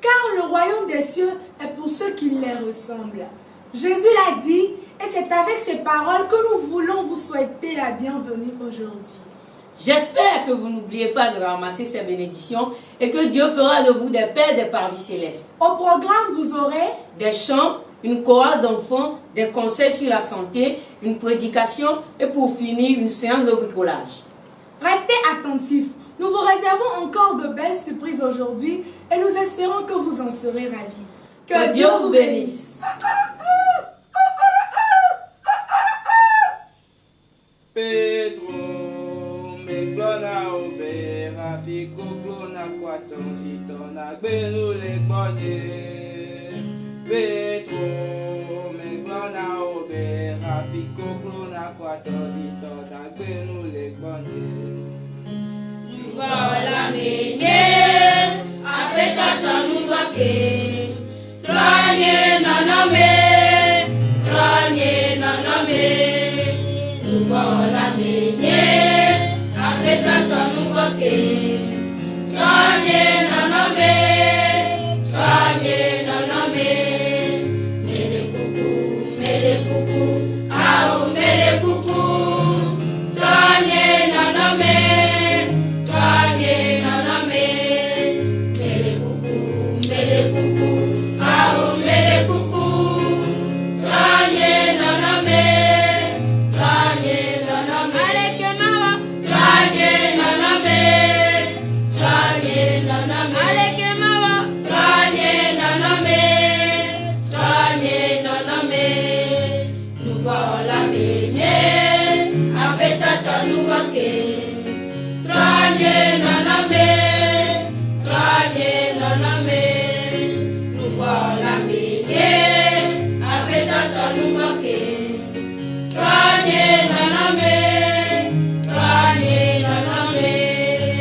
car le royaume des cieux est pour ceux qui les ressemblent. Jésus l'a dit, et c'est avec ces paroles que nous voulons vous souhaiter la bienvenue aujourd'hui. J'espère que vous n'oubliez pas de ramasser ces bénédictions et que Dieu fera de vous des pères des parvis célestes. Au programme, vous aurez des chants, une chorale d'enfants, des conseils sur la santé, une prédication et pour finir, une séance de bricolage. Restez attentifs. Nous vous réservons encore de belles surprises aujourd'hui et nous espérons que vous en serez ravis. Que Dieu vous bénisse. Petro, me plana obe, rafiko clona quaton sitona, benou les bonniers. Petro, me plana obe, rafiko clona quaton sitona, benou les bonniers. Voilà menye, après ta nous vaquer. Tranye naname, tranye naname. Nous voilà menye, après ta nous vaquer. Tranye naname, tranye naname. Mele coucou, ah oh mele coucou. Tranye naname.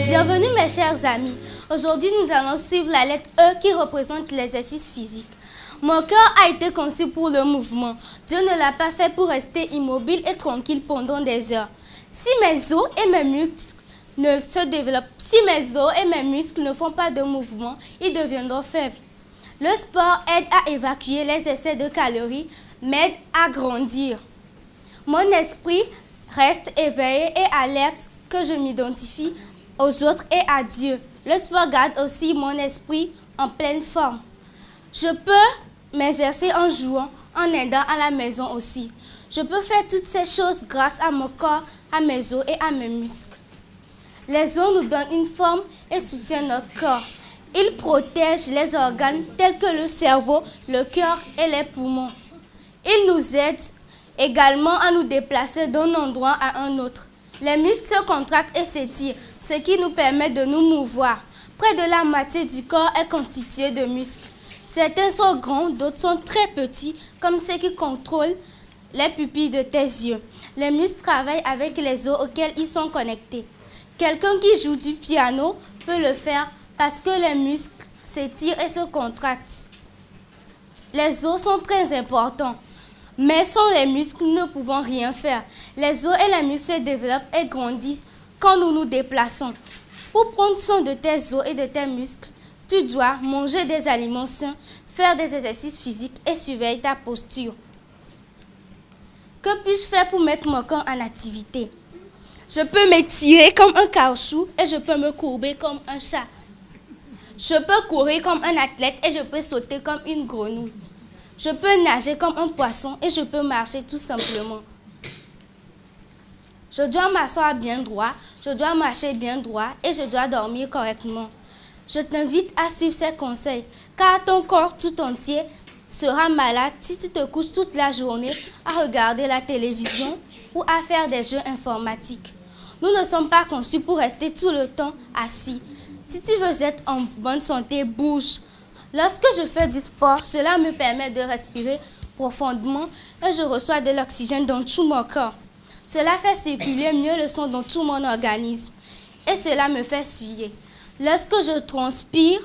Bienvenue mes chers amis. Aujourd'hui, nous allons suivre la lettre E qui représente l'exercice physique. Mon cœur a été conçu pour le mouvement. Dieu ne l'a pas fait pour rester immobile et tranquille pendant des heures. Si mes os et mes muscles ne se développent, si mes os et mes muscles ne font pas de mouvement, ils deviendront faibles. Le sport aide à évacuer les excès de calories, m'aide à grandir. Mon esprit reste éveillé et alerte que je m'identifie aux autres et à Dieu. Le sport garde aussi mon esprit en pleine forme. Je peux m'exercer en jouant, en aidant à la maison aussi. Je peux faire toutes ces choses grâce à mon corps, à mes os et à mes muscles. Les os nous donnent une forme et soutiennent notre corps. Ils protègent les organes tels que le cerveau, le cœur et les poumons. Ils nous aident également à nous déplacer d'un endroit à un autre. Les muscles se contractent et s'étirent, ce qui nous permet de nous mouvoir. Près de la moitié du corps est constitué de muscles. Certains sont grands, d'autres sont très petits, comme ceux qui contrôlent les pupilles de tes yeux. Les muscles travaillent avec les os auxquels ils sont connectés. Quelqu'un qui joue du piano peut le faire parce que les muscles s'étirent et se contractent. Les os sont très importants. Mais sans les muscles, nous ne pouvons rien faire. Les os et les muscles se développent et grandissent quand nous nous déplaçons. Pour prendre soin de tes os et de tes muscles, tu dois manger des aliments sains, faire des exercices physiques et surveiller ta posture. Que puis-je faire pour mettre mon corps en activité? Je peux m'étirer comme un caoutchouc et je peux me courber comme un chat. Je peux courir comme un athlète et je peux sauter comme une grenouille. Je peux nager comme un poisson et je peux marcher tout simplement. Je dois m'asseoir bien droit, je dois marcher bien droit et je dois dormir correctement. Je t'invite à suivre ces conseils car ton corps tout entier sera malade si tu te couches toute la journée à regarder la télévision ou à faire des jeux informatiques. Nous ne sommes pas conçus pour rester tout le temps assis. Si tu veux être en bonne santé, bouge. Lorsque je fais du sport, cela me permet de respirer profondément et je reçois de l'oxygène dans tout mon corps. Cela fait circuler mieux le sang dans tout mon organisme et cela me fait suer. Lorsque je transpire,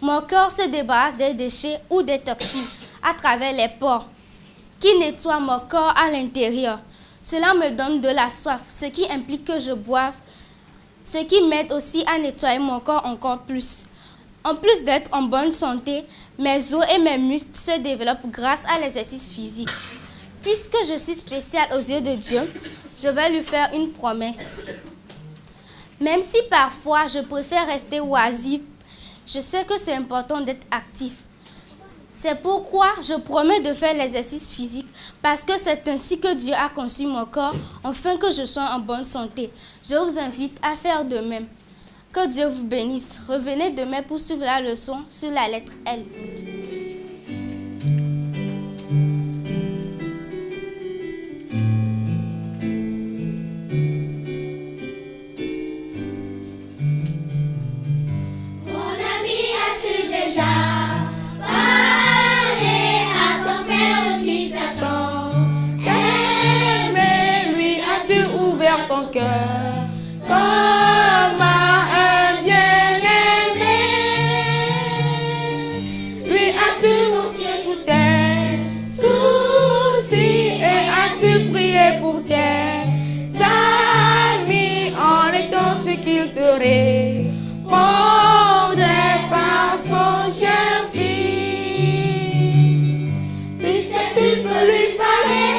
mon corps se débarrasse des déchets ou des toxines à travers les pores qui nettoient mon corps à l'intérieur. Cela me donne de la soif, ce qui implique que je boive, ce qui m'aide aussi à nettoyer mon corps encore plus. En plus d'être en bonne santé, mes os et mes muscles se développent grâce à l'exercice physique. Puisque je suis spéciale aux yeux de Dieu, je vais lui faire une promesse. Même si parfois je préfère rester oisive, je sais que c'est important d'être actif. C'est pourquoi je promets de faire l'exercice physique parce que c'est ainsi que Dieu a conçu mon corps afin que je sois en bonne santé. Je vous invite à faire de même. Que Dieu vous bénisse. Revenez demain pour suivre la leçon sur la lettre L. Mon ami, as-tu déjà parlé à ton père qui t'attend? Mais lui, as-tu ouvert ton cœur comme à un bien-aimé? Lui, as-tu confié tous tes soucis et as-tu prié pour tes amis en étant ce qu'ils te répondent par son cher fils? Tu sais, tu peux lui parler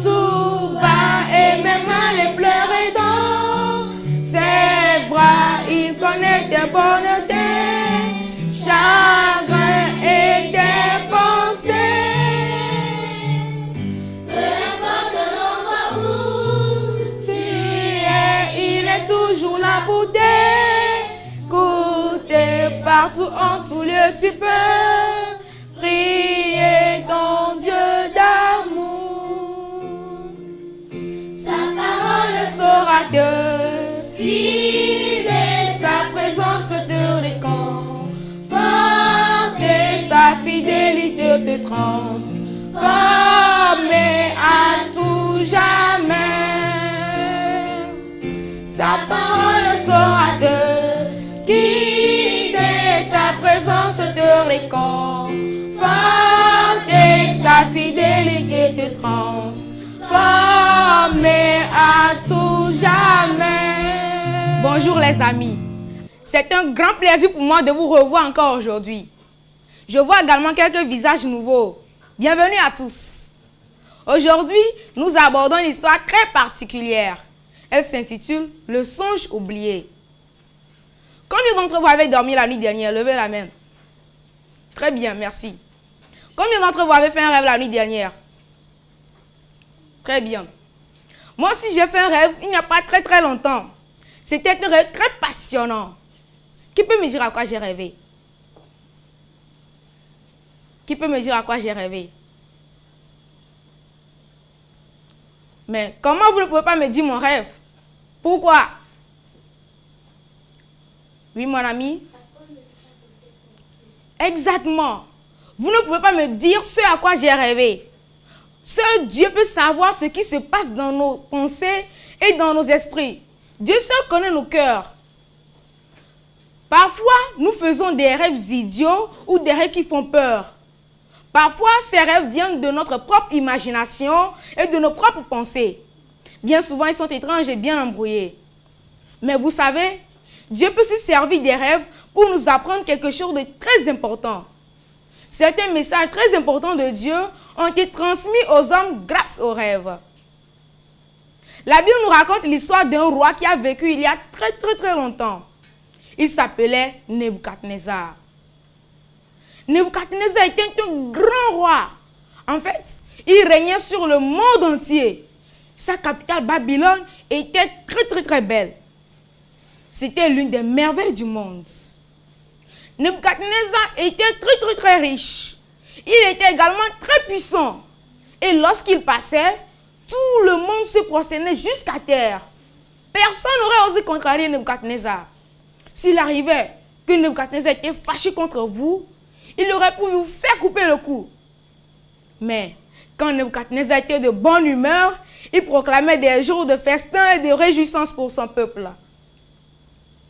tout bas et même aller pleurer dans ses bras. Il connaît tes bonnes, tes chagrins et tes pensées. Peu importe l'endroit où Tu es, il est toujours là pour t'écouter. Partout, en tout lieu, tu peux prier ton Dieu d'amour. sa parole Saura te guide, sa présence te réconforte, sa fidélité te transforme à tout jamais. Sa parole saura te guider, sa présence te réconforte, sa fidélité te transforme à tout jamais. Bonjour les amis, c'est un grand plaisir pour moi de vous revoir encore aujourd'hui. Je vois également quelques visages nouveaux. Bienvenue à tous. Aujourd'hui, nous abordons une histoire très particulière. Elle s'intitule « Le songe oublié ». Combien d'entre vous avez dormi la nuit dernière? Levez la main. Très bien, merci. Combien d'entre vous avez fait un rêve la nuit dernière? Très bien. Moi aussi, j'ai fait un rêve il n'y a pas très longtemps. C'était un rêve très passionnant. Qui peut me dire à quoi j'ai rêvé? Qui peut me dire à quoi j'ai rêvé? Mais comment vous ne pouvez pas me dire mon rêve? Pourquoi? Oui, mon ami? Exactement. Vous ne pouvez pas me dire ce à quoi j'ai rêvé. Seul Dieu peut savoir ce qui se passe dans nos pensées et dans nos esprits. Dieu seul connaît nos cœurs. Parfois, nous faisons des rêves idiots ou des rêves qui font peur. Parfois, ces rêves viennent de notre propre imagination et de nos propres pensées. Bien souvent, ils sont étranges et bien embrouillés. Mais vous savez, Dieu peut se servir des rêves pour nous apprendre quelque chose de très important. Certains messages très importants de Dieu ont été transmis aux hommes grâce aux rêves. La Bible nous raconte l'histoire d'un roi qui a vécu il y a très longtemps. Il s'appelait Nebuchadnezzar. Nebuchadnezzar était un grand roi. En fait, il régnait sur le monde entier. Sa capitale Babylone était très belle. C'était l'une des merveilles du monde. Nebuchadnezzar était très riche. Il était également très puissant. Et lorsqu'il passait, tout le monde se prosternait jusqu'à terre. Personne n'aurait osé contrarier Nebuchadnezzar. S'il arrivait que Nebuchadnezzar était fâché contre vous, il aurait pu vous faire couper le cou. Mais quand Nebuchadnezzar était de bonne humeur, il proclamait des jours de festin et de réjouissance pour son peuple.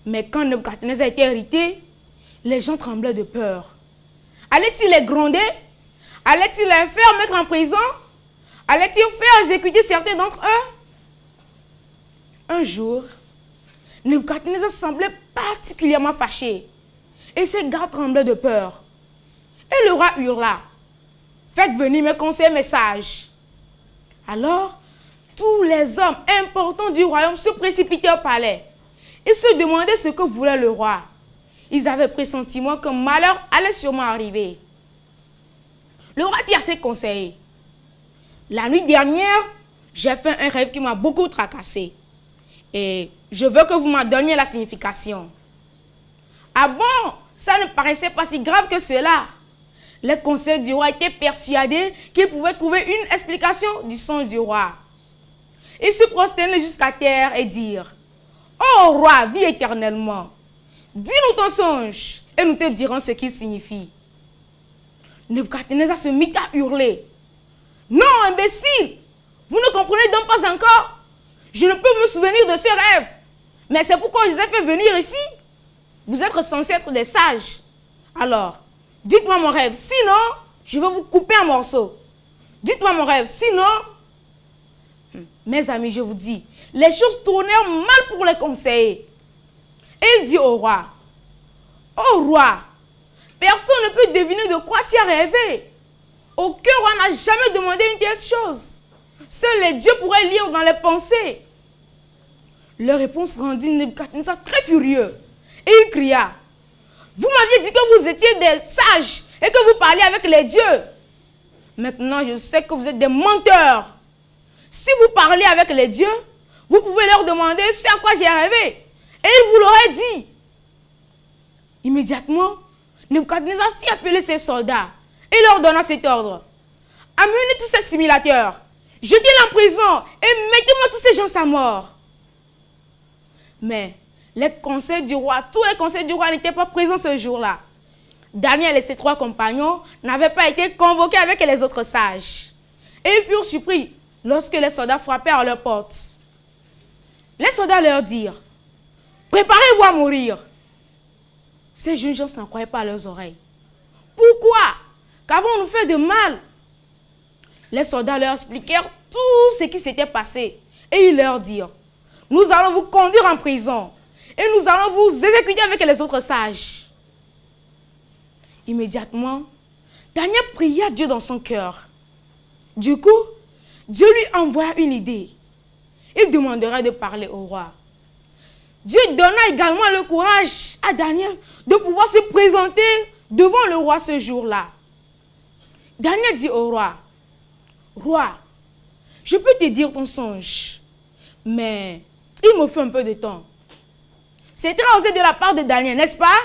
Mais quand Nebuchadnezzar était irrité, les gens tremblaient de peur. Allait-il les gronder? Allait-il les faire mettre en prison? Allait-il faire exécuter certains d'entre eux? Un jour, Nebuchadnezzar semblait particulièrement fâché. et ses gardes tremblaient de peur. Et le roi hurla, « Faites venir mes conseillers, mes sages. » Alors, tous les hommes importants du royaume se précipitaient au palais. Ils se demandaient ce que voulait le roi. Ils avaient pressentiment qu'un malheur allait sûrement arriver. Le roi dit à ses conseillers, « La nuit dernière, j'ai fait un rêve qui m'a beaucoup tracassé. Et je veux que vous m'en donniez la signification. » Ah bon, ça ne paraissait pas si grave que cela. Les conseillers du roi étaient persuadés qu'ils pouvaient trouver une explication du songe du roi. Ils se prosternaient jusqu'à terre et dirent, « Ô roi, vis éternellement. Dis-nous ton songe et nous te dirons ce qu'il signifie. » Nebuchadnezzar se mit à hurler. « Non, imbécile, vous ne comprenez donc pas encore? Je ne peux me souvenir de ce rêve. Mais c'est pourquoi je les ai fait venir ici. Vous êtes censés être des sages. Alors, dites-moi mon rêve, sinon, je vais vous couper en morceaux. Dites-moi mon rêve, sinon... » Mes amis, je vous dis, les choses tournèrent mal pour les conseillers. Et il dit au roi, « Ô roi, personne ne peut deviner de quoi tu as rêvé. Aucun roi n'a jamais demandé une telle chose. Seuls les dieux pourraient lire dans les pensées. » Leur réponse rendit Nebuchadnezzar très furieux. Et il cria, « Vous m'aviez dit que vous étiez des sages et que vous parliez avec les dieux. Maintenant, je sais que vous êtes des menteurs. Si vous parlez avec les dieux, vous pouvez leur demander ce à quoi j'ai rêvé. Et ils vous l'auraient dit. » Immédiatement, Nebuchadnezzar fit appeler ses soldats et leur donna cet ordre. « Amenez tous ces simulateurs, jetez-les en prison et mettez-moi tous ces gens à mort. » Mais les conseils du roi, tous les conseils du roi n'étaient pas présents ce jour-là. Daniel et ses 3 compagnons n'avaient pas été convoqués avec les autres sages. Et ils furent surpris lorsque les soldats frappèrent à leur porte. Les soldats leur dirent, « Préparez-vous à mourir. » Ces jeunes gens n'en croyaient pas à leurs oreilles. « Pourquoi? Qu'avons-nous fait de mal? » Les soldats leur expliquèrent tout ce qui s'était passé. Et ils leur dirent, « Nous allons vous conduire en prison et nous allons vous exécuter avec les autres sages. » Immédiatement, Daniel pria Dieu dans son cœur. Du coup, Dieu lui envoya une idée. Il demandera de parler au roi. Dieu donna également le courage à Daniel de pouvoir se présenter devant le roi ce jour-là. Daniel dit au roi, « Roi, je peux te dire ton songe, mais il me faut un peu de temps. » C'est très osé de la part de Daniel, n'est-ce pas?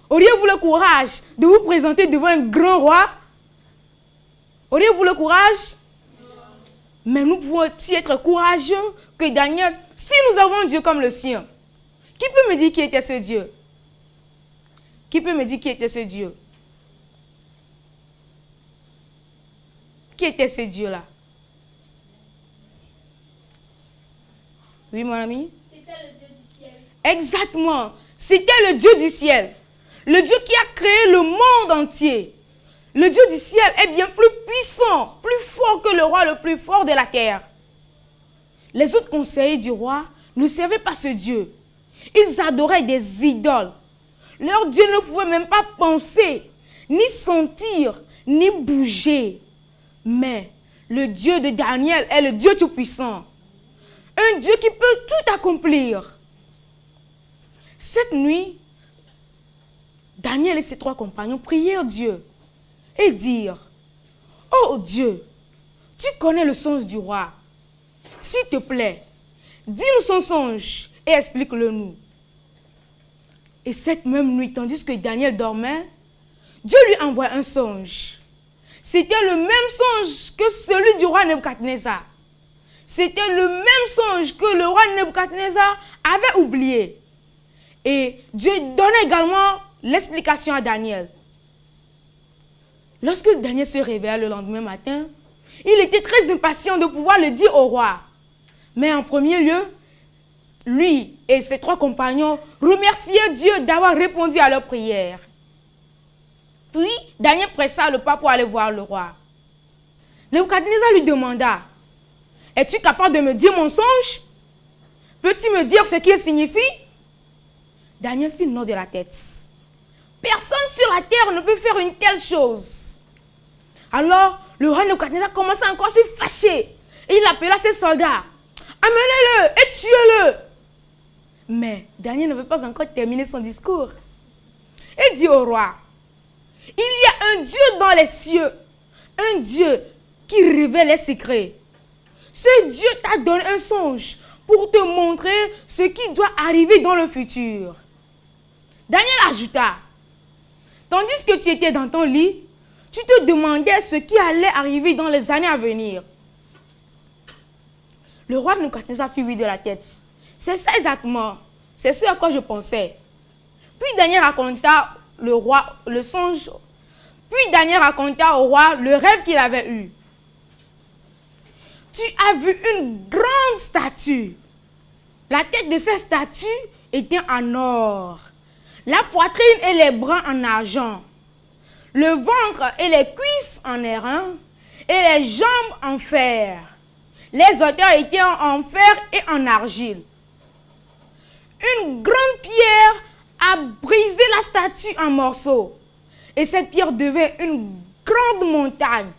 Auriez-vous le courage de vous présenter devant un grand roi? Auriez-vous le courage? Mais nous pouvons aussi être courageux que Daniel si nous avons un Dieu comme le sien. Qui peut me dire qui était ce Dieu? Qui peut me dire qui était ce Dieu? Qui était ce Dieu-là? Oui, mon ami? C'était le Dieu du ciel. Exactement. C'était le Dieu du ciel. Le Dieu qui a créé le monde entier. Le Dieu du ciel est bien plus puissant, plus fort que le roi le plus fort de la terre. Les autres conseillers du roi ne servaient pas ce Dieu. Ils adoraient des idoles. Leur Dieu ne pouvait même pas penser, ni sentir, ni bouger. Mais le Dieu de Daniel est le Dieu tout-puissant. Un Dieu qui peut tout accomplir. Cette nuit, Daniel et ses 3 compagnons prièrent Dieu et dirent, « Oh Dieu, tu connais le songe du roi. S'il te plaît, dis-nous son songe et explique-le nous. » Et cette même nuit, tandis que Daniel dormait, Dieu lui envoie un songe. C'était le même songe que celui du roi Nebuchadnezzar. C'était le même songe que le roi Nebuchadnezzar avait oublié. Et Dieu donne également l'explication à Daniel. Lorsque Daniel se réveilla le lendemain matin, il était très impatient de pouvoir le dire au roi. Mais en premier lieu, lui et ses 3 compagnons remerciaient Dieu d'avoir répondu à leur prière. Puis, Daniel pressa le pas pour aller voir le roi. Nebuchadnezzar lui demanda, « Es-tu capable de me dire mon songe? Peux-tu me dire ce qu'il signifie? » Daniel fit non de la tête. Personne sur la terre ne peut faire une telle chose. Alors, le roi Nebuchadnezzar commença encore à se fâcher. Et il appela ses soldats. Amenez-le et tuez-le. Mais Daniel n'avait pas encore terminé son discours. Il dit au roi, il y a un Dieu dans les cieux, un Dieu qui révèle les secrets. Ce Dieu t'a donné un songe pour te montrer ce qui doit arriver dans le futur. Daniel ajouta, tandis que tu étais dans ton lit, tu te demandais ce qui allait arriver dans les années à venir. Le roi Nebuchadnezzar fit oui de la tête. C'est ça exactement. C'est ce à quoi je pensais. Puis Daniel raconta le roi le songe. Puis Daniel raconta au roi le rêve qu'il avait eu. Tu as vu une grande statue. La tête de cette statue était en or. La poitrine et les bras en argent. Le ventre et les cuisses en airain. Et les jambes en fer. Les auteurs étaient en fer et en argile. Une grande pierre a brisé la statue en morceaux. Et cette pierre devint une grande montagne.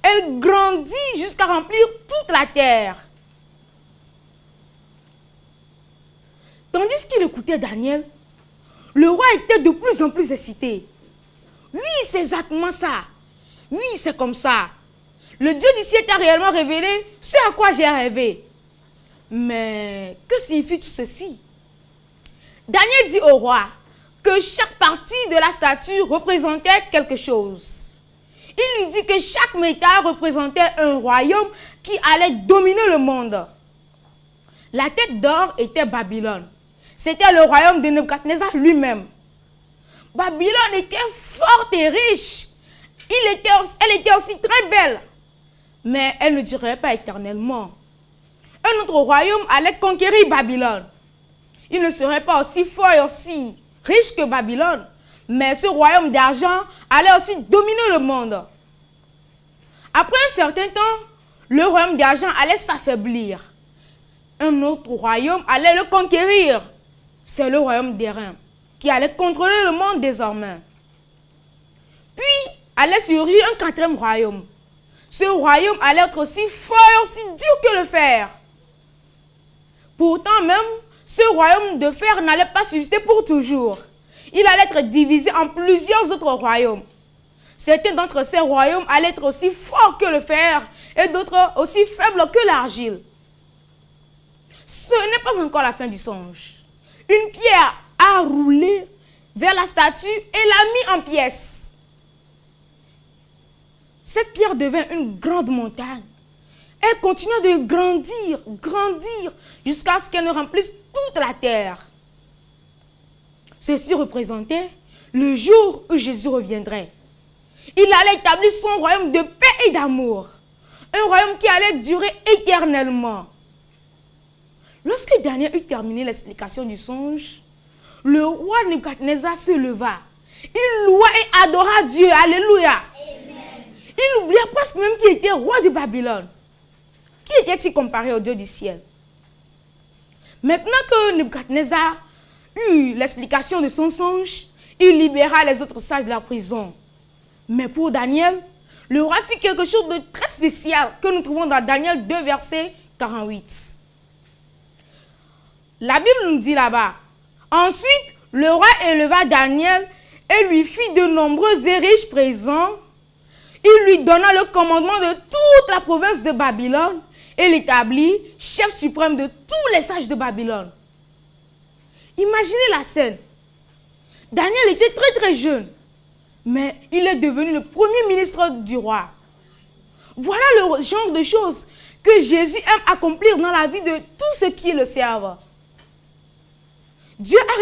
Elle grandit jusqu'à remplir toute la terre. Tandis qu'il écoutait Daniel, le roi était de plus en plus excité. Oui, c'est exactement ça. Oui, c'est comme ça. Le Dieu du ciel t'a réellement révélé ce à quoi j'ai rêvé. Mais que signifie tout ceci? Daniel dit au roi que chaque partie de la statue représentait quelque chose. Il lui dit que chaque métal représentait un royaume qui allait dominer le monde. La tête d'or était Babylone. C'était le royaume de Nebuchadnezzar lui-même. Babylone était forte et riche. Elle était aussi très belle. Mais elle ne durerait pas éternellement. Un autre royaume allait conquérir Babylone. Il ne serait pas aussi fort et aussi riche que Babylone. Mais ce royaume d'argent allait aussi dominer le monde. Après un certain temps, le royaume d'argent allait s'affaiblir. Un autre royaume allait le conquérir. C'est le royaume d'airain qui allait contrôler le monde désormais. Puis allait surgir un quatrième royaume. Ce royaume allait être aussi fort et aussi dur que le fer. Pourtant même, ce royaume de fer n'allait pas subsister pour toujours. Il allait être divisé en plusieurs autres royaumes. Certains d'entre ces royaumes allaient être aussi forts que le fer et d'autres aussi faibles que l'argile. Ce n'est pas encore la fin du songe. Une pierre a roulé vers la statue et l'a mis en pièces. Cette pierre devint une grande montagne. Elle continua de grandir, jusqu'à ce qu'elle ne remplisse toute la terre. Ceci représentait le jour où Jésus reviendrait. Il allait établir son royaume de paix et d'amour. Un royaume qui allait durer éternellement. Lorsque Daniel eut terminé l'explication du songe, le roi Nebuchadnezzar se leva. Il loua et adora Dieu. Alléluia. Amen. Il oublia presque même qu'il était roi de Babylone. Qui était-il comparé au Dieu du ciel? Maintenant que Nebuchadnezzar eut l'explication de son songe, il libéra les autres sages de la prison. Mais pour Daniel, le roi fit quelque chose de très spécial que nous trouvons dans Daniel 2, verset 48. La Bible nous dit là-bas, ensuite, le roi éleva Daniel et lui fit de nombreux et riches présents. Il lui donna le commandement de toute la province de Babylone et l'établit chef suprême de tous les sages de Babylone. Imaginez la scène. Daniel était très très jeune, mais il est devenu le premier ministre du roi. Voilà le genre de choses que Jésus aime accomplir dans la vie de tous ceux qui le servent. Dieu a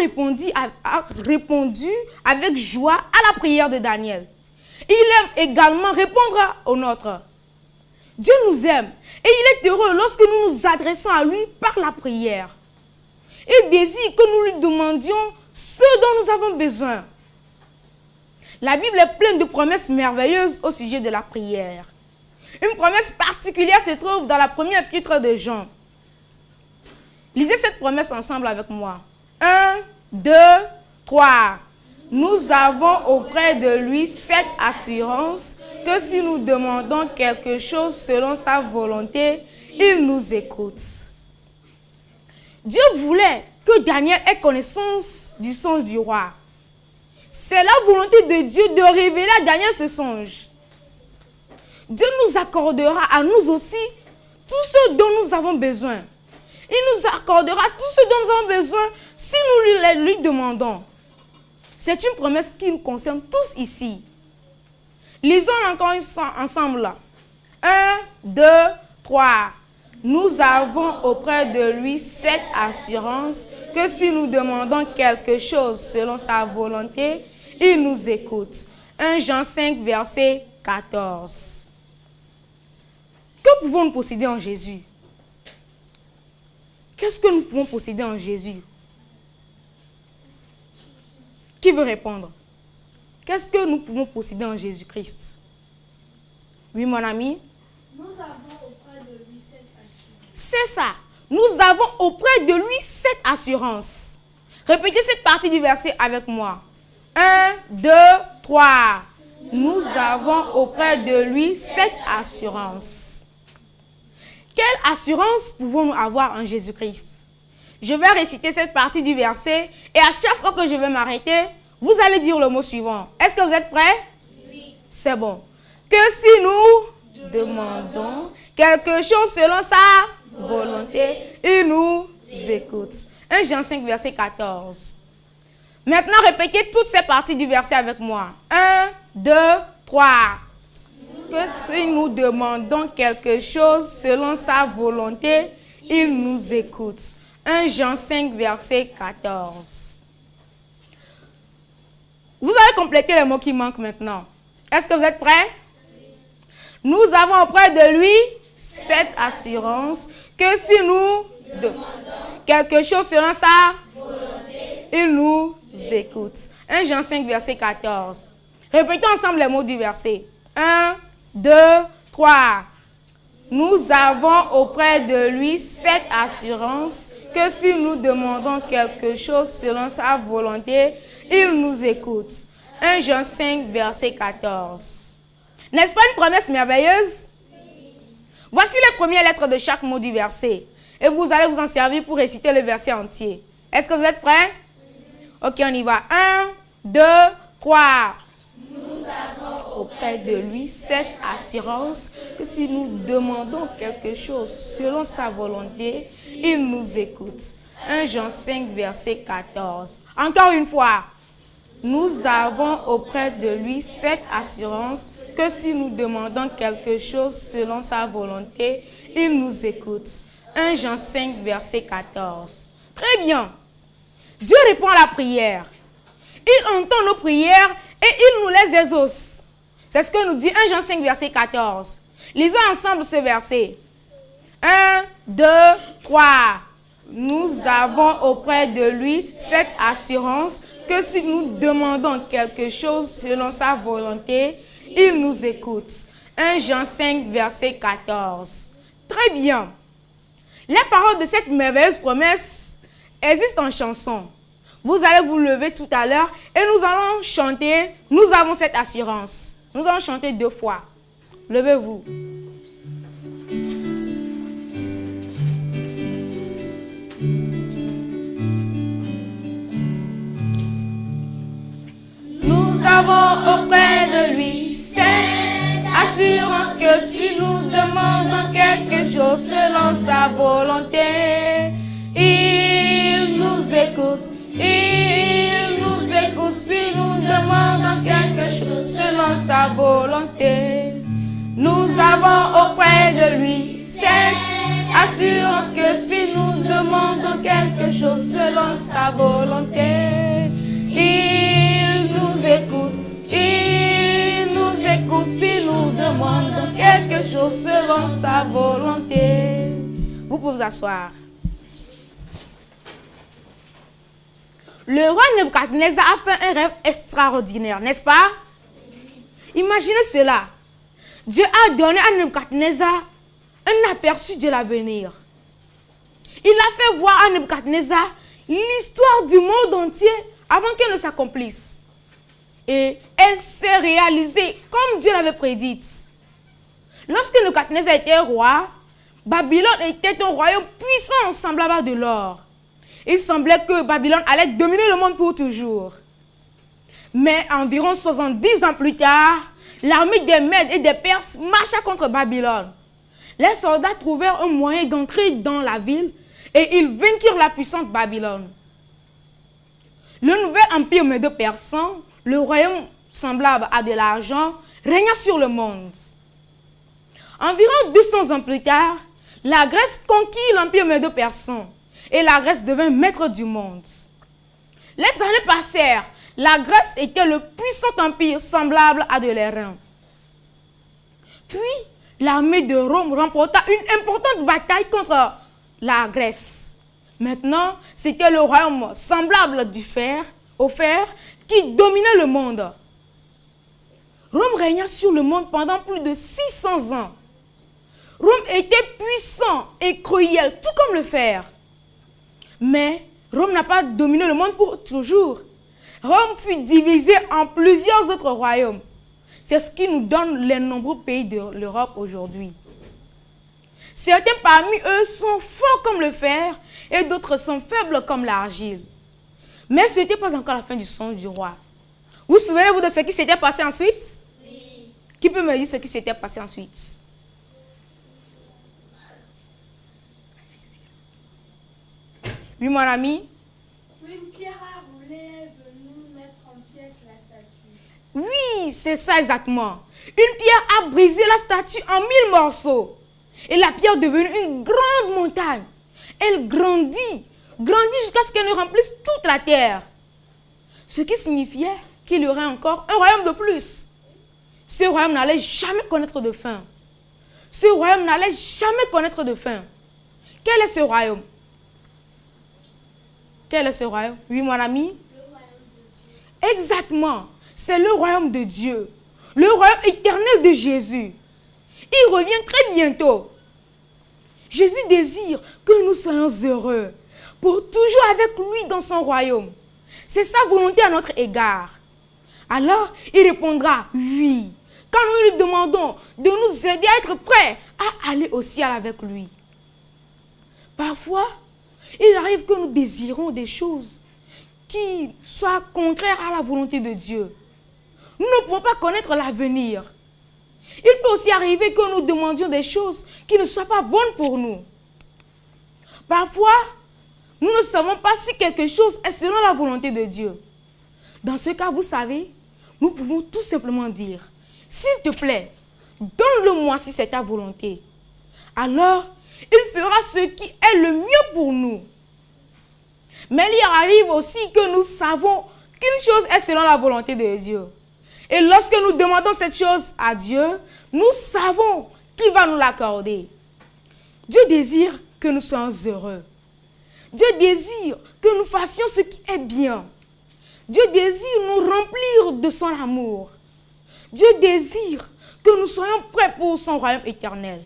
répondu avec joie à la prière de Daniel. Il aime également répondre aux nôtres. Dieu nous aime et il est heureux lorsque nous nous adressons à lui par la prière. Il désire que nous lui demandions ce dont nous avons besoin. La Bible est pleine de promesses merveilleuses au sujet de la prière. Une promesse particulière se trouve dans la première épître de Jean. Lisez cette promesse ensemble avec moi. 1, 2, 3. Nous avons auprès de lui cette assurance que si nous demandons quelque chose selon sa volonté, il nous écoute. Dieu voulait que Daniel ait connaissance du songe du roi. C'est la volonté de Dieu de révéler à Daniel ce songe. Dieu nous accordera à nous aussi tout ce dont nous avons besoin. Il nous accordera tout ce dont nous avons besoin si nous lui demandons. C'est une promesse qui nous concerne tous ici. Lisons encore ensemble là. 1, 2, 3. Nous avons auprès de lui cette assurance que si nous demandons quelque chose selon sa volonté, il nous écoute. 1 Jean 5, verset 14. Que pouvons-nous posséder en Jésus? Qu'est-ce que nous pouvons posséder en Jésus? Qui veut répondre? Qu'est-ce que nous pouvons posséder en Jésus-Christ? Oui, mon ami? Nous avons auprès de lui cette assurance. C'est ça. Nous avons auprès de lui cette assurance. Répétez cette partie du verset avec moi. 1, 2, 3. Nous avons auprès de lui cette assurance. Quelle assurance pouvons-nous avoir en Jésus-Christ? Je vais réciter cette partie du verset et à chaque fois que je vais m'arrêter, vous allez dire le mot suivant. Est-ce que vous êtes prêts? Oui. C'est bon. Que si nous demandons quelque chose selon sa volonté, il nous écoute. 1 Jean 5, verset 14. Maintenant, répétez toutes ces parties du verset avec moi. 1, 2, 3. Que si nous demandons quelque chose selon sa volonté, il nous écoute. 1 Jean 5, verset 14. Vous allez compléter les mots qui manquent maintenant. Est-ce que vous êtes prêts? Nous avons auprès de lui cette assurance que si nous demandons quelque chose selon sa volonté, il nous écoute. 1 Jean 5, verset 14. Répétons ensemble les mots du verset. 1, 2, 3. Nous avons auprès de lui cette assurance que si nous demandons quelque chose selon sa volonté, il nous écoute. 1 Jean 5, verset 14. N'est-ce pas une promesse merveilleuse? Voici les premières lettres de chaque mot du verset. Et vous allez vous en servir pour réciter le verset entier. Est-ce que vous êtes prêts? Ok, on y va. 1, 2, 3. Nous avons auprès de lui cette assurance que si nous demandons quelque chose selon sa volonté, il nous écoute. 1 Jean 5, verset 14. Encore une fois. Nous avons auprès de lui cette assurance que si nous demandons quelque chose selon sa volonté, il nous écoute. 1 Jean 5, verset 14. Très bien. Dieu répond à la prière. Il entend nos prières et il nous les exauce. C'est ce que nous dit 1 Jean 5, verset 14. Lisons ensemble ce verset. 1, 2, 3. Nous avons auprès de lui cette assurance que si nous demandons quelque chose selon sa volonté, il nous écoute. 1 Jean 5, verset 14. Très bien. Les paroles de cette merveilleuse promesse existent en chanson. Vous allez vous lever tout à l'heure et nous allons chanter. Nous avons cette assurance. Nous allons chanter 2 fois. Levez-vous. Nous avons auprès de lui cette assurance que si nous demandons quelque chose selon sa volonté, il nous écoute. Il nous écoute si nous demandons quelque chose selon sa volonté. Nous avons auprès de lui cette assurance que si nous demandons quelque chose selon sa volonté, il nous écoute. Il nous écoute si nous demandons quelque chose selon sa volonté. Vous pouvez vous asseoir. Le roi Nebuchadnezzar a fait un rêve extraordinaire, n'est-ce pas? Imaginez cela. Dieu a donné à Nebuchadnezzar un aperçu de l'avenir. Il a fait voir à Nebuchadnezzar l'histoire du monde entier avant qu'elle ne s'accomplisse. Et elle s'est réalisée comme Dieu l'avait prédite. Lorsque Nebuchadnezzar était roi, Babylone était un royaume puissant, semblable à de l'or. Il semblait que Babylone allait dominer le monde pour toujours. Mais environ 70 ans plus tard, l'armée des Mèdes et des Perses marcha contre Babylone. Les soldats trouvèrent un moyen d'entrer dans la ville et ils vainquirent la puissante Babylone. Le nouvel empire médo-persan, le royaume semblable à de l'argent, régna sur le monde. Environ 200 ans plus tard, la Grèce conquit l'empire médo-persan et la Grèce devint maître du monde. Les années passèrent, la Grèce était le puissant empire semblable à de l'airain. Puis, l'armée de Rome remporta une importante bataille contre la Grèce. Maintenant, c'était le royaume semblable au fer qui dominait le monde. Rome régna sur le monde pendant plus de 600 ans. Rome était puissant et cruel, tout comme le fer. Mais Rome n'a pas dominé le monde pour toujours. Rome fut divisée en plusieurs autres royaumes. C'est ce qui nous donne les nombreux pays de l'Europe aujourd'hui. Certains parmi eux sont forts comme le fer et d'autres sont faibles comme l'argile. Mais ce n'était pas encore la fin du songe du roi. Vous souvenez-vous de ce qui s'était passé ensuite? Oui. Qui peut me dire ce qui s'était passé ensuite? Oui, mon ami. Une pierre a roulé est venue mettre en pièces la statue. Oui, c'est ça exactement. Une pierre a brisé la statue en 1000 morceaux. Et la pierre est devenue une grande montagne. Elle grandit jusqu'à ce qu'elle ne remplisse toute la terre. Ce qui signifiait qu'il y aurait encore un royaume de plus. Ce royaume n'allait jamais connaître de fin. Ce royaume n'allait jamais connaître de fin. Quel est ce royaume? Quel est ce royaume? Oui, mon ami? Le royaume de Dieu. Exactement. C'est le royaume de Dieu. Le royaume éternel de Jésus. Il revient très bientôt. Jésus désire que nous soyons heureux pour toujours avec lui dans son royaume. C'est sa volonté à notre égard. Alors, il répondra oui. Quand nous lui demandons de nous aider à être prêts à aller au ciel avec lui. Parfois, il arrive que nous désirons des choses qui soient contraires à la volonté de Dieu. Nous ne pouvons pas connaître l'avenir. Il peut aussi arriver que nous demandions des choses qui ne soient pas bonnes pour nous. Parfois, nous ne savons pas si quelque chose est selon la volonté de Dieu. Dans ce cas, vous savez, nous pouvons tout simplement dire, s'il te plaît, donne-le-moi si c'est ta volonté. Alors, il fera ce qui est le mieux pour nous. Mais il arrive aussi que nous savons qu'une chose est selon la volonté de Dieu. Et lorsque nous demandons cette chose à Dieu, nous savons qu'il va nous l'accorder. Dieu désire que nous soyons heureux. Dieu désire que nous fassions ce qui est bien. Dieu désire nous remplir de son amour. Dieu désire que nous soyons prêts pour son royaume éternel.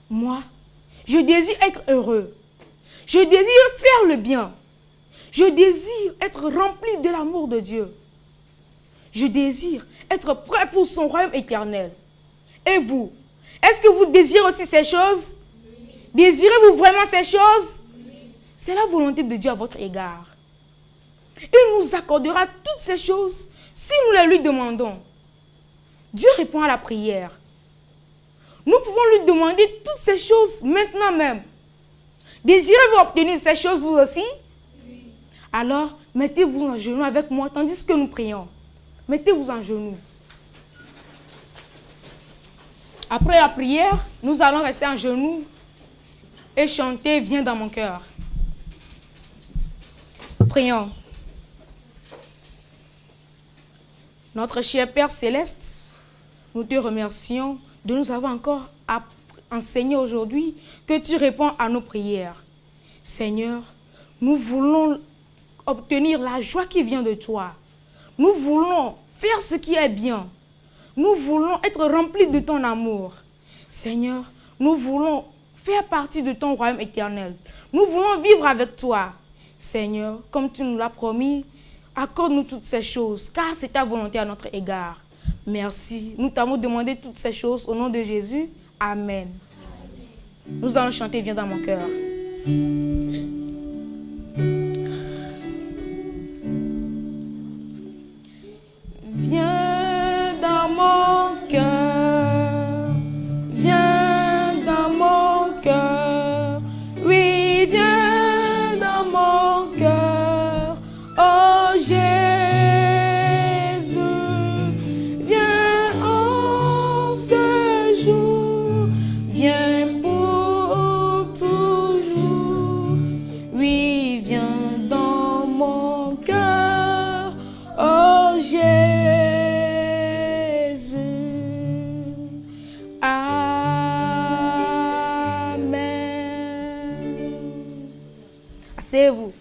Moi, je désire être heureux. Je désire faire le bien. Je désire être rempli de l'amour de Dieu. Je désire être prêt pour son royaume éternel. Et vous, est-ce que vous désirez aussi ces choses? Oui. Désirez-vous vraiment ces choses? Oui. C'est la volonté de Dieu à votre égard. Il nous accordera toutes ces choses si nous les lui demandons. Dieu répond à la prière. Nous pouvons lui demander toutes ces choses maintenant même. Désirez-vous obtenir ces choses vous aussi? Oui. Alors, mettez-vous en genoux avec moi tandis que nous prions. Mettez-vous en genoux. Après la prière, nous allons rester en genoux et chanter « Viens dans mon cœur ». Prions. Notre cher Père Céleste, nous te remercions de nous avoir encore enseigné aujourd'hui que tu réponds à nos prières. Seigneur, nous voulons obtenir la joie qui vient de toi. Nous voulons faire ce qui est bien. Nous voulons être remplis de ton amour. Seigneur, nous voulons faire partie de ton royaume éternel. Nous voulons vivre avec toi. Seigneur, comme tu nous l'as promis, accorde-nous toutes ces choses, car c'est ta volonté à notre égard. Merci. Nous t'avons demandé toutes ces choses au nom de Jésus. Amen. Nous allons chanter Viens dans mon cœur. Viens dans mon cœur, viens dans mon cœur, oui, viens dans mon cœur, oh Jésus, viens en ce jour, viens pour toujours, oui, viens dans mon cœur, oh Jésus. Asseyez-vous.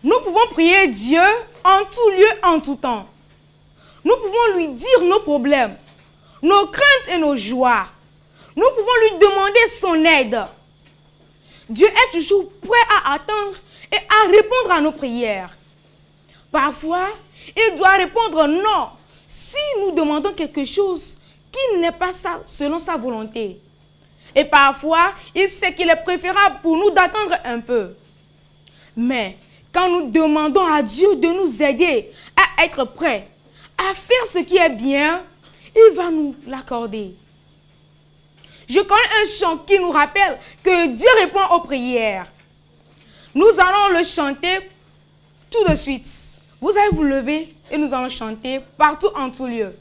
Nous pouvons prier Dieu en tout lieu, en tout temps. Nous pouvons lui dire nos problèmes, nos craintes et nos joies. Nous pouvons lui demander son aide. Dieu est toujours prêt à attendre et à répondre à nos prières. Parfois, il doit répondre non si nous demandons quelque chose qui n'est pas ça selon sa volonté. Et parfois, il sait qu'il est préférable pour nous d'attendre un peu. Mais quand nous demandons à Dieu de nous aider à être prêts, à faire ce qui est bien, il va nous l'accorder. Je connais un chant qui nous rappelle que Dieu répond aux prières. Nous allons le chanter tout de suite. Vous allez vous lever et nous allons chanter partout en tout lieu.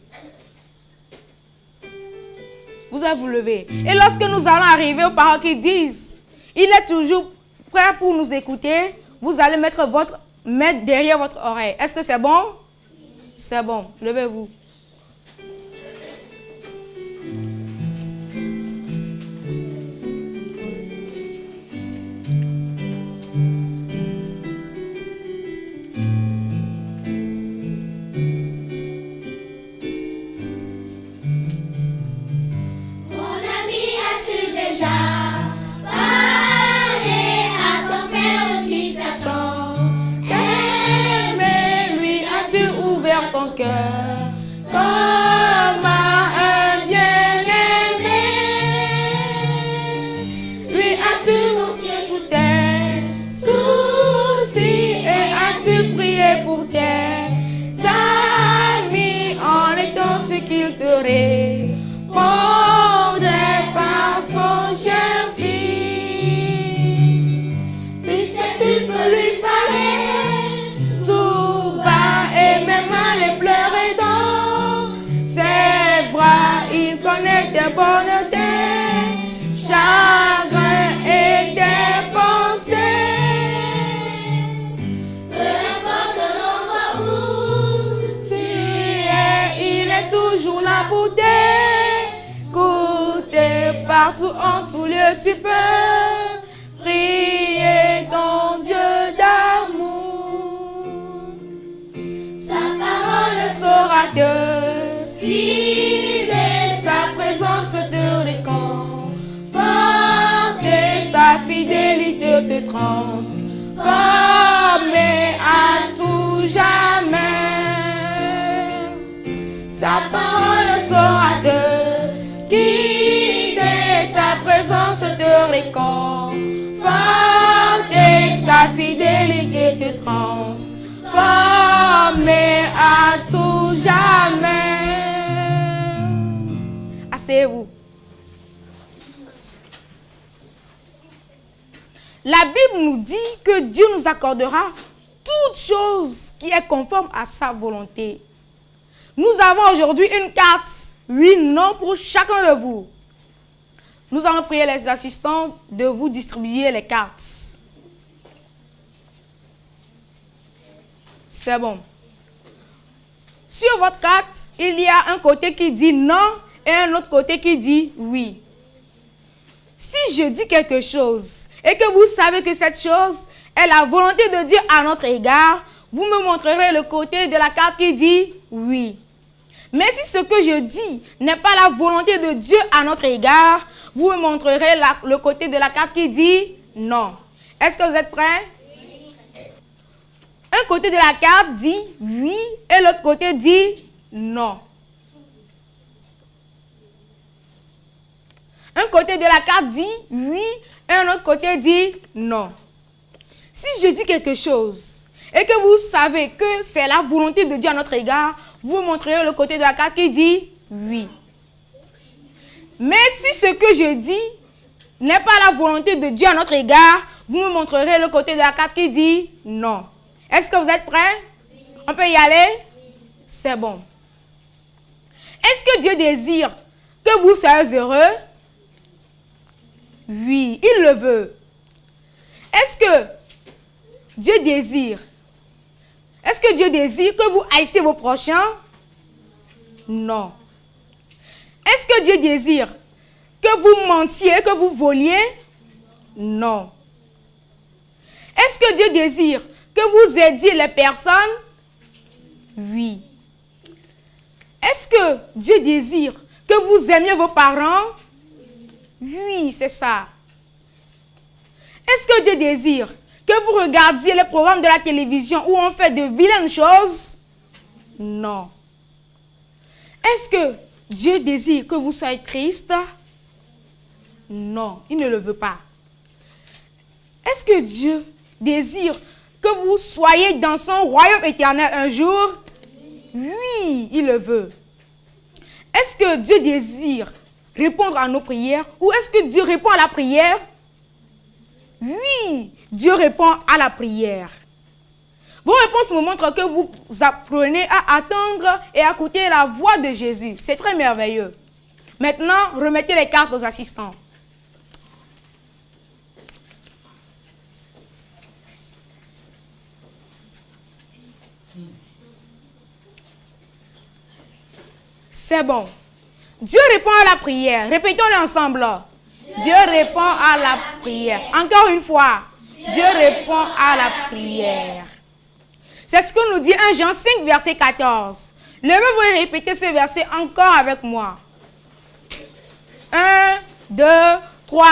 Vous allez vous lever. Et lorsque nous allons arriver aux paroles qui disent, il est toujours prêt pour nous écouter, vous allez mettre votre main derrière votre oreille. Est-ce que c'est bon? C'est bon. Levez-vous. Ton cœur comme à un bien-aimé, lui as-tu confié tous tes soucis et as-tu prié pour tes amis en étant ce qu'ils te répondraient par son cher fils. Tu sais, tu peux lui parler tout bas et même les pleurer dans ses bras. Il connaît tes bonnes, tes chagrins et tes pensées. Peu importe l'endroit où tu es, il est toujours là pour t'écouter. Partout en tout lieu tu peux prier ton Dieu d'amour. Saura te guider, sa présence te réconforte, sa fidélité te transforme à tout jamais. Sa parole saura te guider, sa présence te réconforte, sa fidélité te transforme à tout jamais. Asseyez-vous. La Bible nous dit que Dieu nous accordera toute chose qui est conforme à sa volonté. Nous avons aujourd'hui une carte, 8 noms pour chacun de vous. Nous allons prier les assistants de vous distribuer les cartes. C'est bon. Sur votre carte, il y a un côté qui dit non et un autre côté qui dit oui. Si je dis quelque chose et que vous savez que cette chose est la volonté de Dieu à notre égard, vous me montrerez le côté de la carte qui dit oui. Mais si ce que je dis n'est pas la volonté de Dieu à notre égard, vous vous me montrerez le côté de la carte qui dit non. Est-ce que vous êtes prêts? Un côté de la carte dit oui et l'autre côté dit non. Un côté de la carte dit oui et un autre côté dit non. Si je dis quelque chose et que vous savez que c'est la volonté de Dieu à notre égard, vous montrerez le côté de la carte qui dit oui. Mais si ce que je dis n'est pas la volonté de Dieu à notre égard, vous me montrerez le côté de la carte qui dit non. Est-ce que vous êtes prêts? On peut y aller? C'est bon. Est-ce que Dieu désire que vous soyez heureux? Oui, il le veut. Est-ce que Dieu désire que vous haïssiez vos prochains? Non. Est-ce que Dieu désire que vous mentiez, que vous voliez? Non. Est-ce que Dieu désire que vous aidiez les personnes? Oui. Est-ce que Dieu désire que vous aimiez vos parents? Oui, c'est ça. Est-ce que Dieu désire que vous regardiez les programmes de la télévision où on fait de vilaines choses? Non. Est-ce que Dieu désire que vous soyez triste? Non, il ne le veut pas. Est-ce que Dieu désire que vous soyez dans son royaume éternel un jour? Oui, il le veut. Est-ce que Dieu désire répondre à nos prières ou est-ce que Dieu répond à la prière? Oui, Dieu répond à la prière. Vos réponses me montrent que vous apprenez à attendre et à écouter la voix de Jésus. C'est très merveilleux. Maintenant, remettez les cartes aux assistants. C'est bon. Dieu répond à la prière. Répétons-le ensemble. Dieu répond à la prière. Encore une fois. Dieu répond à la prière. C'est ce que nous dit 1 Jean 5, verset 14. Levez-vous et répétez ce verset encore avec moi. 1, 2, 3.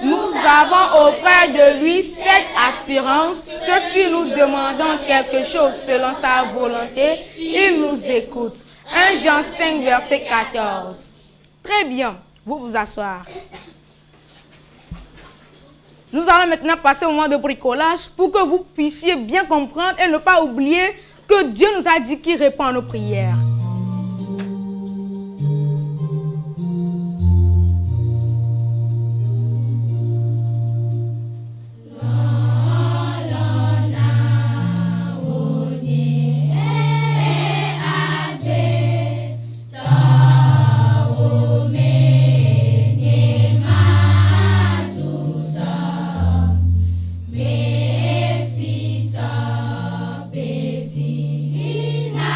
Nous avons auprès de lui cette assurance que si nous demandons quelque chose selon sa volonté, il nous écoute. 1 Jean 5, verset 14. Très bien. Vous vous asseoir. Nous allons maintenant passer au moment de bricolage pour que vous puissiez bien comprendre et ne pas oublier que Dieu nous a dit qu'il répond à nos prières. Beti na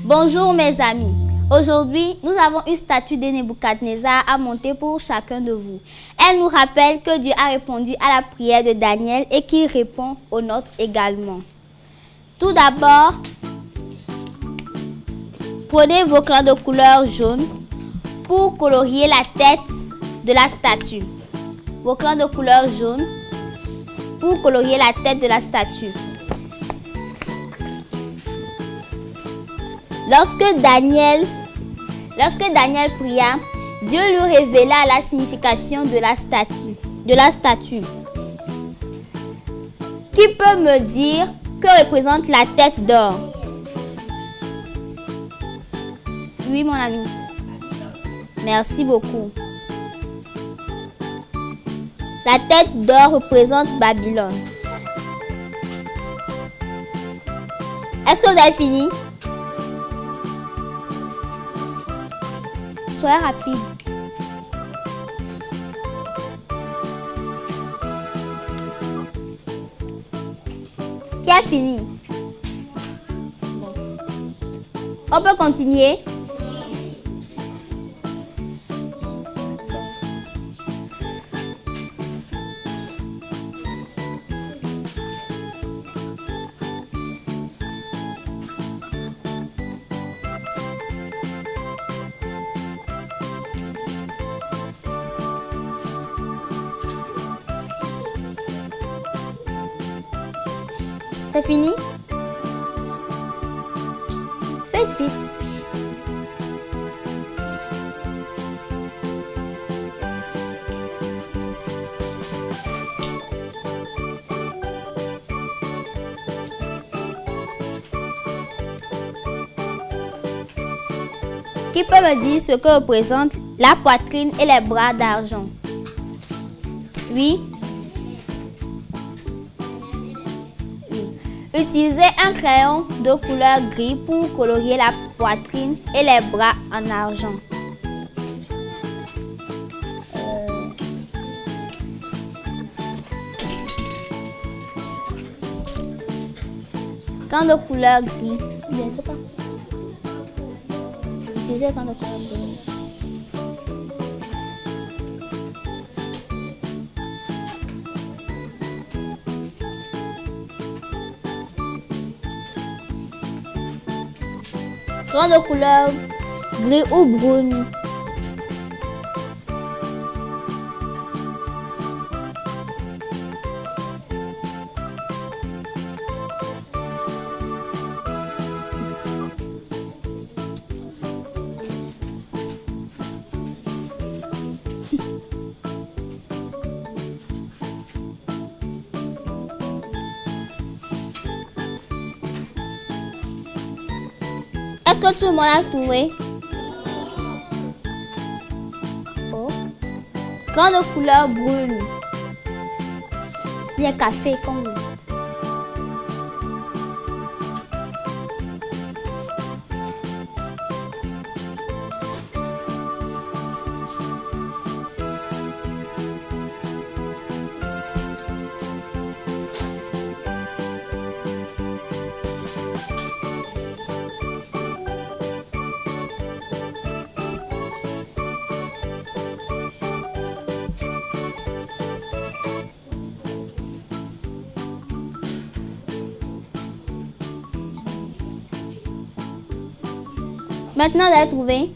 Bonjour mes amis. Aujourd'hui, nous avons une statue de Nebuchadnezzar à monter pour chacun de vous. Elle nous rappelle que Dieu a répondu à la prière de Daniel et qu'il répond aux nôtres également. Tout d'abord, prenez vos crayons de couleur jaune pour colorier la tête de la statue. Vos crayons de couleur jaune pour colorier la tête de la statue. Lorsque Daniel pria, Dieu lui révéla la signification de la statue. Qui peut me dire que représente la tête d'or? Oui, mon ami. Merci beaucoup. La tête d'or représente Babylone. Est-ce que vous avez fini? Soyez rapide. Qui a fini? On peut continuer? C'est fini? Faites vite. Qui peut me dire ce que représente la poitrine et les bras d'argent? Oui? Utilisez un crayon de couleur gris pour colorier la poitrine et les bras en argent. Crayon de couleur gris. Bien, c'est pas. Utilisez le crayon de couleur gris. Crayon de couleur gris ou brune. Est-ce que tout le monde a trouvé? Oh. Crayon de couleur brune. Bien café, comme vous dites. Maintenant, vous avez trouvé?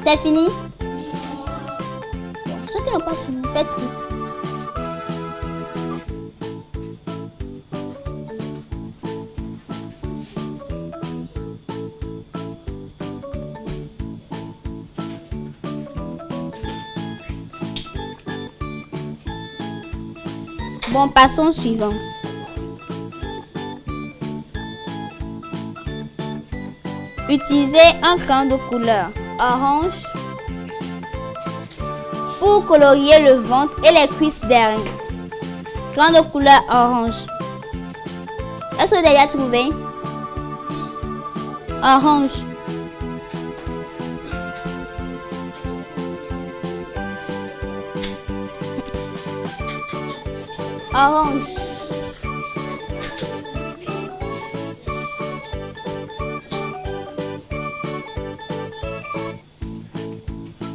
C'est fini? Bon, ceux qui n'ont pas fini, faites vite. Bon, passons au suivant. Utilisez un crayon de couleur orange pour colorier le ventre et les cuisses derrière. Crayon de couleur orange. Est-ce que vous avez déjà trouvé? Orange. Orange.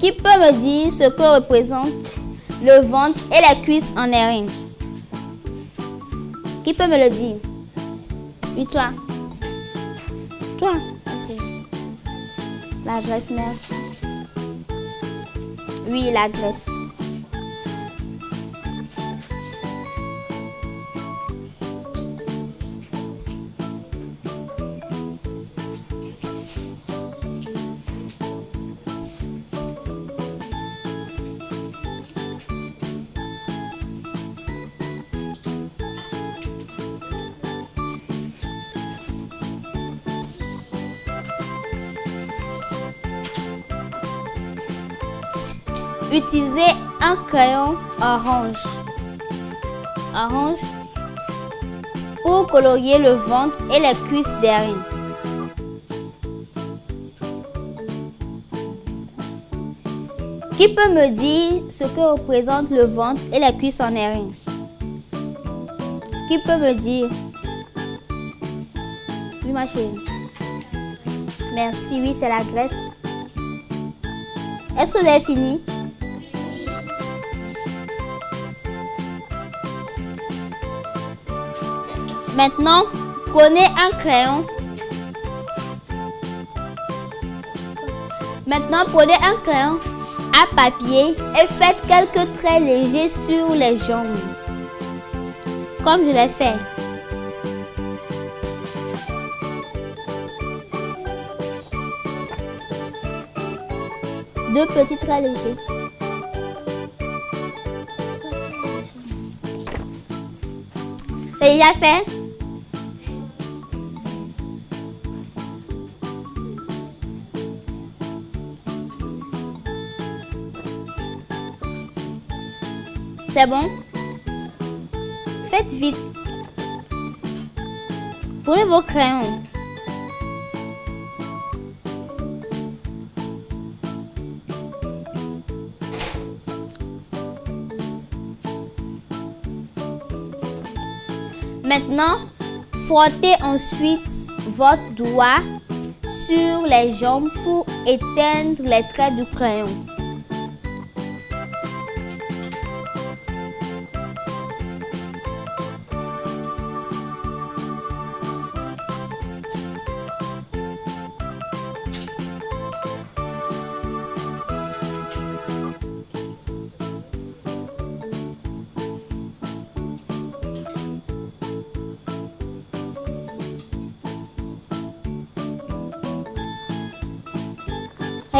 Qui peut me dire ce que représente le ventre et la cuisse en airain? Qui peut me le dire? Oui, toi. Toi. Okay. La graisse, merci. Oui, la graisse. Utilisez un crayon orange. Orange pour colorier le ventre et les cuisses derrière. Qui peut me dire ce que représente le ventre et les cuisses en airain? Qui peut me dire? Oui, ma chérie. Merci, oui, c'est la graisse. Est-ce que vous avez fini? Maintenant, prenez un crayon. À papier et faites quelques traits légers sur les jambes. Comme je l'ai fait. Deux petits traits légers. C'est déjà fait? C'est bon? Faites vite. Prenez vos crayons. Maintenant, frottez ensuite votre doigt sur les jambes pour éteindre les traits du crayon.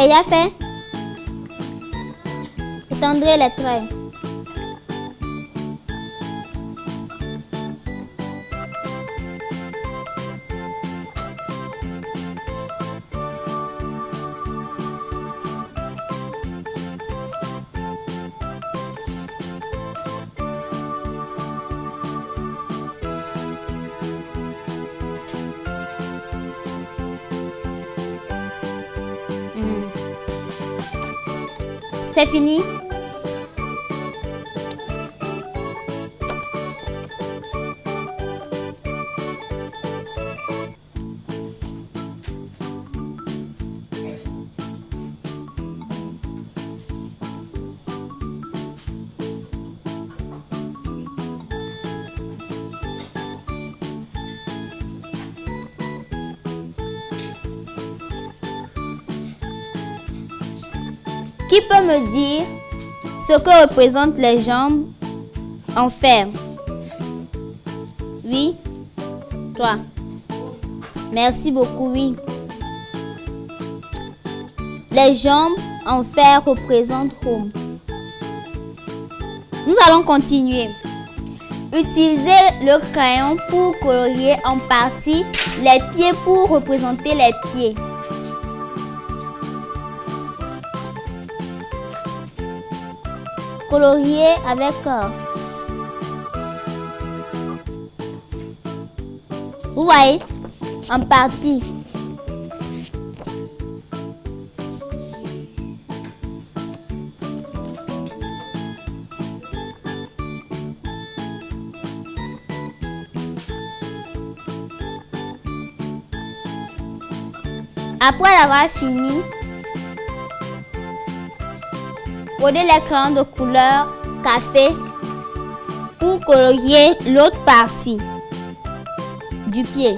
Il a fait. Étendrez les traits. C'est fini. Qui peut me dire ce que représentent les jambes en fer? Oui, toi. Merci beaucoup, oui. Les jambes en fer représentent Rome. Nous allons continuer. Utilisez le crayon pour colorier en partie les pieds pour représenter les pieds. Colorier avec vous voyez, en partie. Après avoir fini, prenez les crayons de couleur café pour colorier l'autre partie du pied.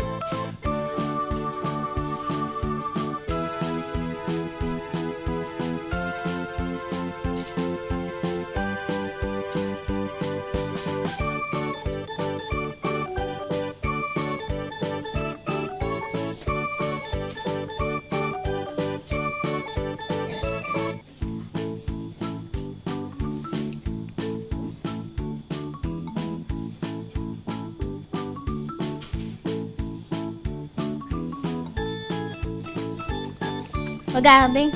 Regardez.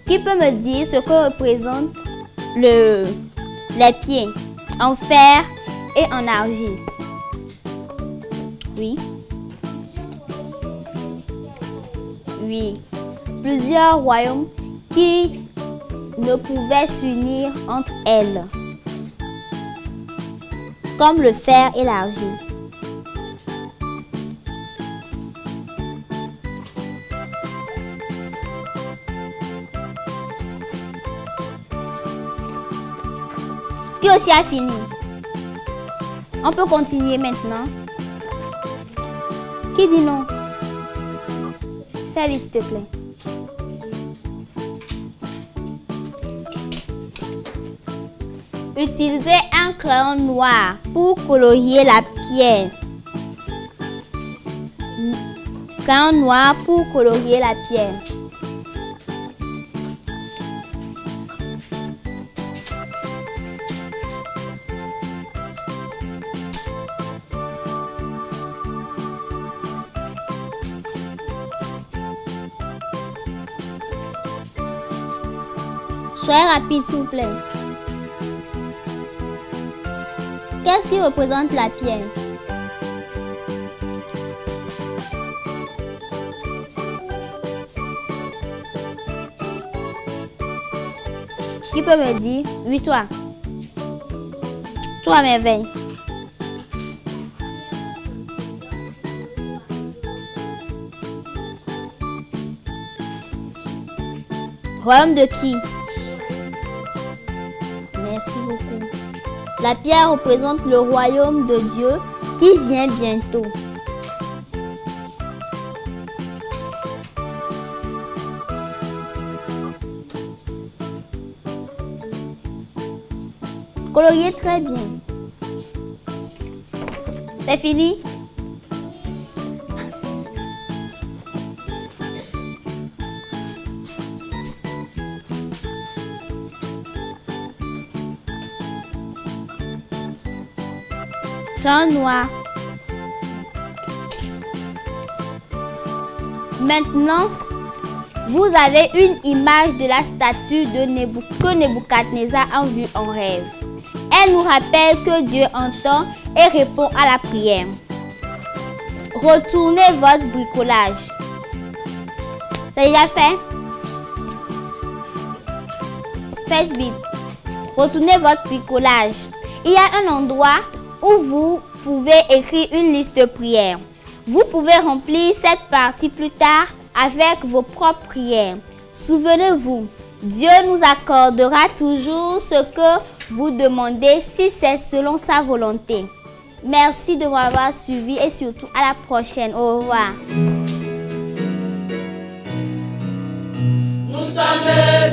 Qui peut me dire ce que représente les pieds en fer et en argile? Oui. Oui. Plusieurs royaumes qui ne pouvaient s'unir entre elles, comme le fer et l'argile. Qui aussi a fini? On peut continuer maintenant. Qui dit non? Fais vite, s'il te plaît. Utilisez un crayon noir pour colorier la pierre. Crayon noir pour colorier la pierre. Soyez rapide, s'il vous plaît. Qu'est-ce qui représente la pierre? Qui peut me dire? Oui, toi. Toi, merveille. Royaume de qui? Merci beaucoup. La pierre représente le royaume de Dieu qui vient bientôt. Coloriez très bien. C'est fini? Crayon noir. Maintenant, vous avez une image de la statue que Nebuchadnezzar a vue en rêve. Elle nous rappelle que Dieu entend et répond à la prière. Retournez votre bricolage. C'est déjà fait? Faites vite. Retournez votre bricolage. Il y a un endroit où vous pouvez écrire une liste de prières. Vous pouvez remplir cette partie plus tard avec vos propres prières. Souvenez-vous, Dieu nous accordera toujours ce que vous demandez si c'est selon sa volonté. Merci de m'avoir suivi et surtout à la prochaine. Au revoir. Nous sommes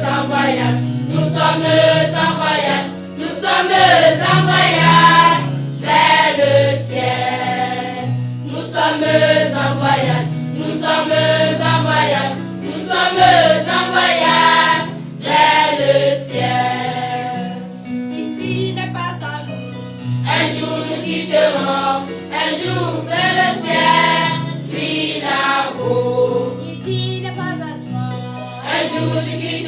en voyage, nous sommes en voyage, nous sommes en voyage vers le ciel. Nous sommes en voyage, nous sommes en voyage, nous sommes en voyage vers le ciel. Ici n'est pas à nous,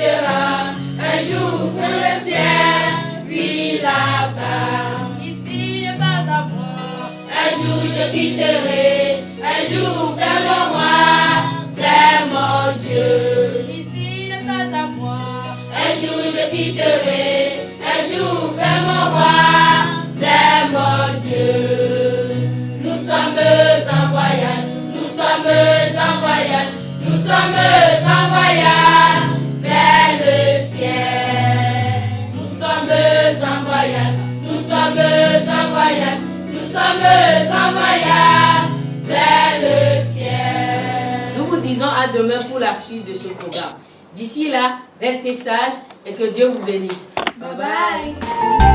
quittera un jour vers le ciel, puis là-bas. Ici n'est pas à moi. Un jour je quitterai, un jour vers mon roi, vers mon Dieu. Ici n'est pas à moi. Un jour je quitterai, un jour vers mon roi, vers mon Dieu. Nous sommes en voyage, nous sommes en voyage, nous sommes en voyage vers le ciel. Nous sommes en voyage, nous sommes en voyage, nous sommes en voyage vers le ciel. Nous vous disons à demain pour la suite de ce programme. D'ici là, restez sages et que Dieu vous bénisse. Bye bye.